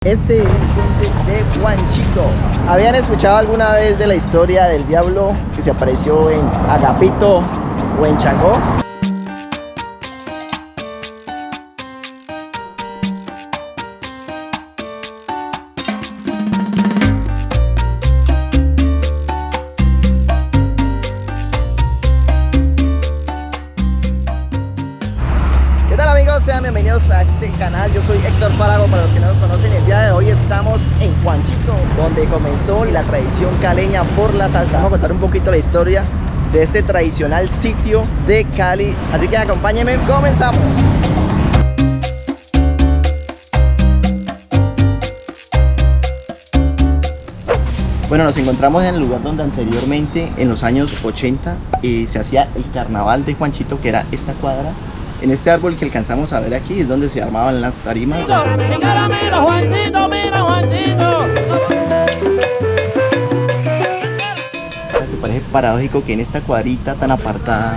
Este es el puente de Juanchito. ¿Habían escuchado alguna vez de la historia del diablo que se apareció en Agapito o en Changó? Sean bienvenidos a este canal, yo soy Héctor Farago, para los que no me conocen. El día de hoy estamos en Juanchito, donde comenzó la tradición caleña por la salsa. Vamos a contar un poquito la historia de este tradicional sitio de Cali, así que acompáñenme, comenzamos. Bueno, nos encontramos en el lugar donde anteriormente, en los años 80, se hacía el carnaval de Juanchito, que era esta cuadra. En este árbol que alcanzamos a ver aquí es donde se armaban las tarimas. Me parece paradójico que en esta cuadrita tan apartada,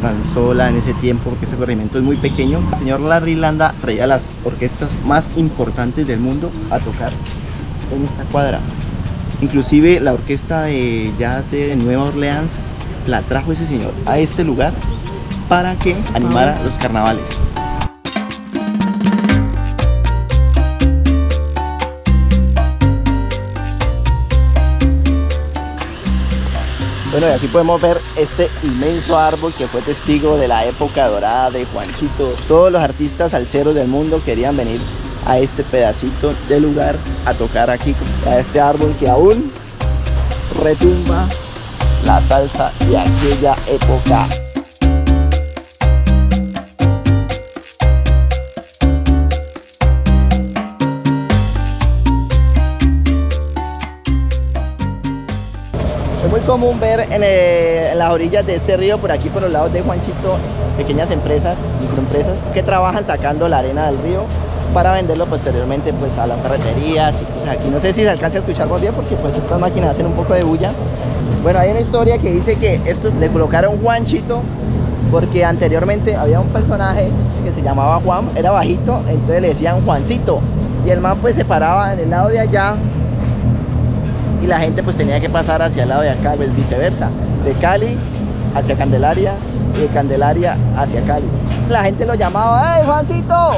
tan sola en ese tiempo, porque este corregimiento es muy pequeño, el señor Larry Landa traía las orquestas más importantes del mundo a tocar en esta cuadra. Inclusive la orquesta de jazz de Nueva Orleans la trajo ese señor a este lugar para que animara los carnavales. Bueno, y aquí podemos ver este inmenso árbol que fue testigo de la época dorada de Juanchito. Todos los artistas salseros del mundo querían venir a este pedacito de lugar a tocar aquí, a este árbol que aún retumba la salsa de aquella época. Es muy común ver en las orillas de este río, por aquí por los lados de Juanchito, pequeñas empresas, microempresas que trabajan sacando la arena del río para venderlo posteriormente pues a las ferreterías y pues aquí no sé si se alcanza a escuchar muy bien porque pues estas máquinas hacen un poco de bulla. Bueno, hay una historia que dice que estos le colocaron Juanchito porque anteriormente había un personaje que se llamaba Juan, era bajito, entonces le decían Juancito y el man pues se paraba en el lado de allá y la gente pues tenía que pasar hacia el lado de acá, pues viceversa, de Cali hacia Candelaria y de Candelaria hacia Cali. La gente lo llamaba, ¡hey Juancito!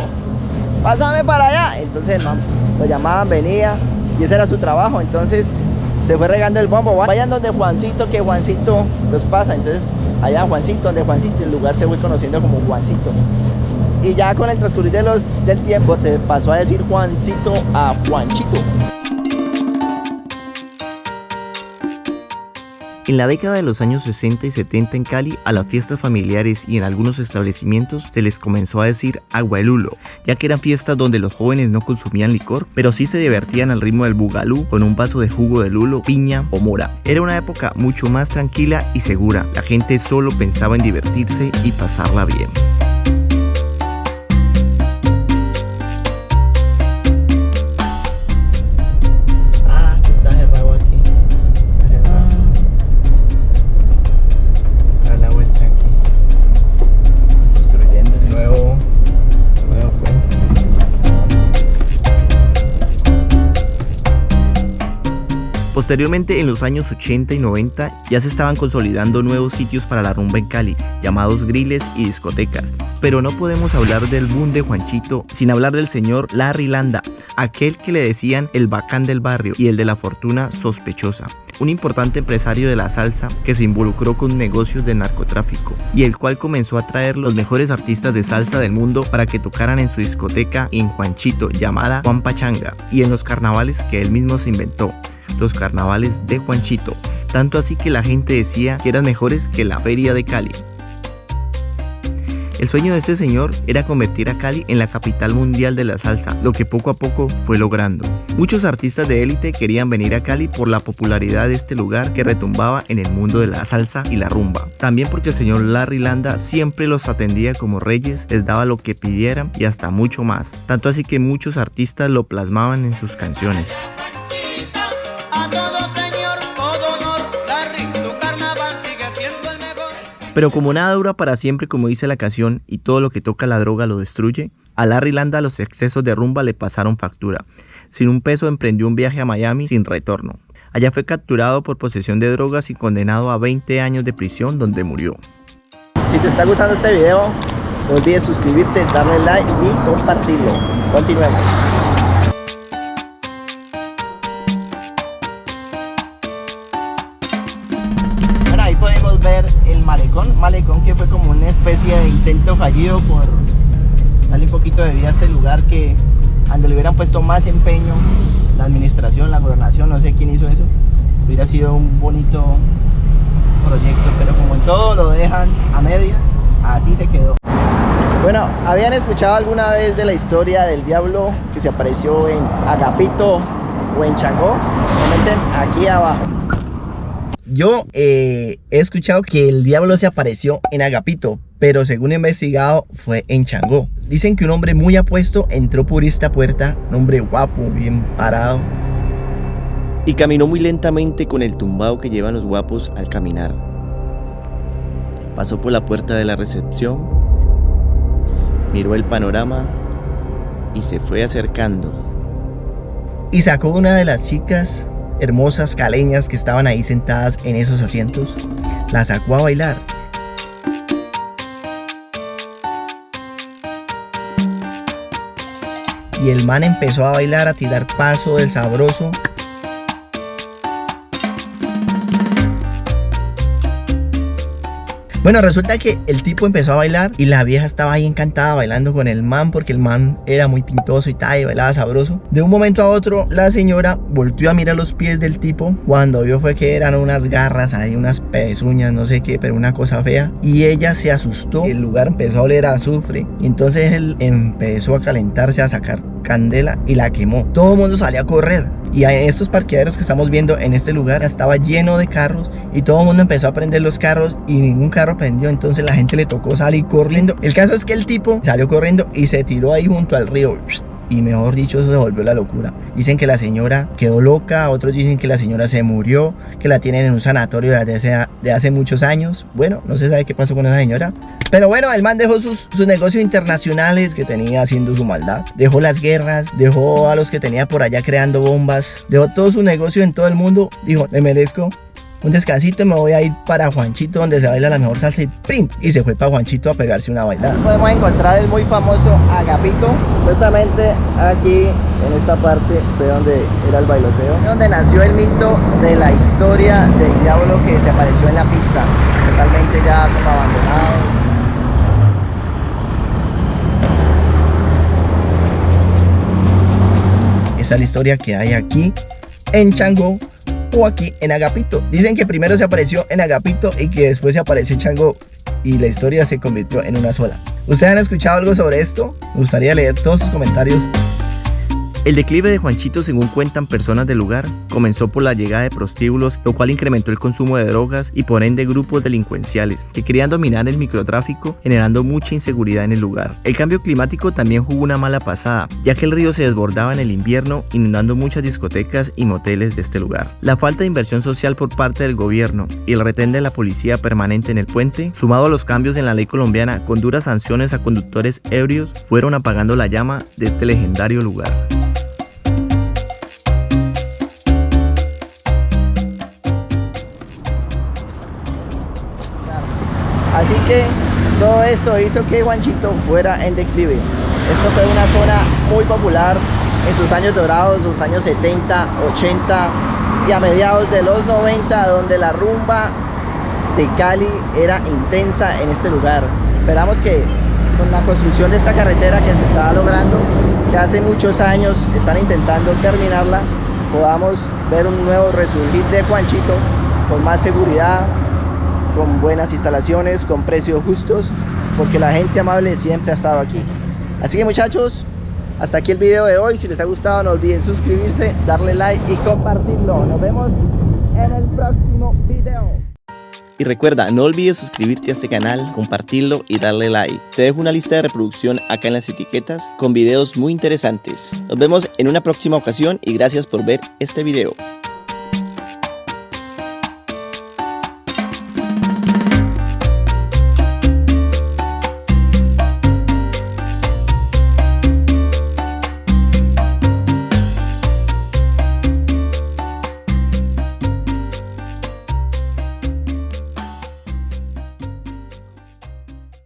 ¡Pásame para allá! Entonces el man lo llamaban, venía y ese era su trabajo. Entonces se fue regando el bombo, vayan donde Juancito, que Juancito los pasa. Entonces allá Juancito, donde Juancito, el lugar se fue conociendo como Juancito. Y ya con el transcurrir del tiempo se pasó a decir Juancito a Juanchito. En la década de los años 60 y 70 en Cali, a las fiestas familiares y en algunos establecimientos se les comenzó a decir agua de lulo, ya que eran fiestas donde los jóvenes no consumían licor, pero sí se divertían al ritmo del bugalú con un vaso de jugo de lulo, piña o mora. Era una época mucho más tranquila y segura, la gente solo pensaba en divertirse y pasarla bien. Posteriormente, en los años 80 y 90, ya se estaban consolidando nuevos sitios para la rumba en Cali, llamados griles y discotecas. Pero no podemos hablar del boom de Juanchito sin hablar del señor Larry Landa, aquel que le decían el bacán del barrio y el de la fortuna sospechosa. Un importante empresario de la salsa que se involucró con negocios de narcotráfico y el cual comenzó a traer los mejores artistas de salsa del mundo para que tocaran en su discoteca en Juanchito llamada Juan Pachanga y en los carnavales que él mismo se inventó, los carnavales de Juanchito, tanto así que la gente decía que eran mejores que la feria de Cali. El sueño de este señor era convertir a Cali en la capital mundial de la salsa, lo que poco a poco fue logrando. Muchos artistas de élite querían venir a Cali por la popularidad de este lugar que retumbaba en el mundo de la salsa y la rumba. También porque el señor Larry Landa siempre los atendía como reyes, les daba lo que pidieran y hasta mucho más. Tanto así que muchos artistas lo plasmaban en sus canciones. Pero como nada dura para siempre, como dice la canción, y todo lo que toca la droga lo destruye, a Larry Landa los excesos de rumba le pasaron factura. sin un peso emprendió un viaje a Miami sin retorno. Allá fue capturado por posesión de drogas y condenado a 20 años de prisión, donde murió. Si te está gustando este video, no olvides suscribirte, darle like y compartirlo. Continuemos. Bueno, ahí podemos ver el malecón que fue como una especie de intento fallido por darle un poquito de vida a este lugar, que donde le hubieran puesto más empeño la administración, la gobernación, no sé quién hizo eso, hubiera sido un bonito proyecto, pero como en todo lo dejan a medias, así se quedó. Bueno, ¿habían escuchado alguna vez de la historia del diablo que se apareció en Agapito o en Changó? Comenten aquí abajo. Yo he escuchado que el diablo se apareció en Agapito, pero según he investigado fue en Changó. Dicen que un hombre muy apuesto entró por esta puerta, un hombre guapo, bien parado, y caminó muy lentamente con el tumbado que llevan los guapos al caminar. Pasó por la puerta de la recepción, miró el panorama y se fue acercando. Y sacó una de las chicas hermosas caleñas que estaban ahí sentadas en esos asientos, la sacó a bailar. Y el man empezó a bailar, a tirar paso del sabroso. Bueno, resulta que el tipo empezó a bailar y la vieja estaba ahí encantada bailando con el man, porque el man era muy pintoso y tal, y bailaba sabroso. De un momento a otro, la señora volteó a mirar los pies del tipo. Cuando vio fue que eran unas garras ahí, unas pezuñas, no sé qué, pero una cosa fea. Y ella se asustó, el lugar empezó a oler a azufre. Y entonces él empezó a calentarse, a sacar candela y la quemó. Todo el mundo salió a correr. Y en estos parqueaderos que estamos viendo en este lugar estaba lleno de carros y todo el mundo empezó a prender los carros y ningún carro prendió, entonces la gente le tocó salir corriendo. El caso es que el tipo salió corriendo y se tiró ahí junto al río y mejor dicho, eso se volvió la locura. Dicen que la señora quedó loca, otros dicen que la señora se murió, que la tienen en un sanatorio de hace muchos años. Bueno, no se sabe qué pasó con esa señora. Pero bueno, el man dejó sus negocios internacionales que tenía haciendo su maldad. Dejó las guerras, dejó a los que tenía por allá creando bombas, dejó todo su negocio en todo el mundo. Dijo, me merezco un descansito y me voy a ir para Juanchito, donde se baila la mejor salsa, y ¡prim! Y se fue para Juanchito a pegarse una bailada. Podemos encontrar el muy famoso Agapito. Justamente aquí, en esta parte, fue donde era el bailoteo, donde nació el mito de la historia del diablo que se apareció en la pista, totalmente ya como abandonado. Esa es la historia que hay aquí en Changó o aquí en Agapito. Dicen que primero se apareció en Agapito y que después se apareció en Changó y la historia se convirtió en una sola. ¿Ustedes han escuchado algo sobre esto? Me gustaría leer todos sus comentarios. El declive de Juanchito, según cuentan personas del lugar, comenzó por la llegada de prostíbulos, lo cual incrementó el consumo de drogas y por ende grupos delincuenciales que querían dominar el microtráfico, generando mucha inseguridad en el lugar. El cambio climático también jugó una mala pasada, ya que el río se desbordaba en el invierno, inundando muchas discotecas y moteles de este lugar. La falta de inversión social por parte del gobierno y el retén de la policía permanente en el puente, sumado a los cambios en la ley colombiana con duras sanciones a conductores ebrios, fueron apagando la llama de este legendario lugar. Así que todo esto hizo que Juanchito fuera en declive. Esto fue una zona muy popular en sus años dorados, los años 70, 80 y a mediados de los 90, donde la rumba de Cali era intensa en este lugar. Esperamos que con la construcción de esta carretera que se está logrando, que hace muchos años están intentando terminarla, podamos ver un nuevo resurgir de Juanchito con más seguridad, con buenas instalaciones, con precios justos, porque la gente amable siempre ha estado aquí. Así que muchachos, hasta aquí el video de hoy. Si les ha gustado, no olviden suscribirse, darle like y compartirlo. Nos vemos en el próximo video. Y recuerda, no olvides suscribirte a este canal, compartirlo y darle like. Te dejo una lista de reproducción acá en las etiquetas con videos muy interesantes. Nos vemos en una próxima ocasión y gracias por ver este video.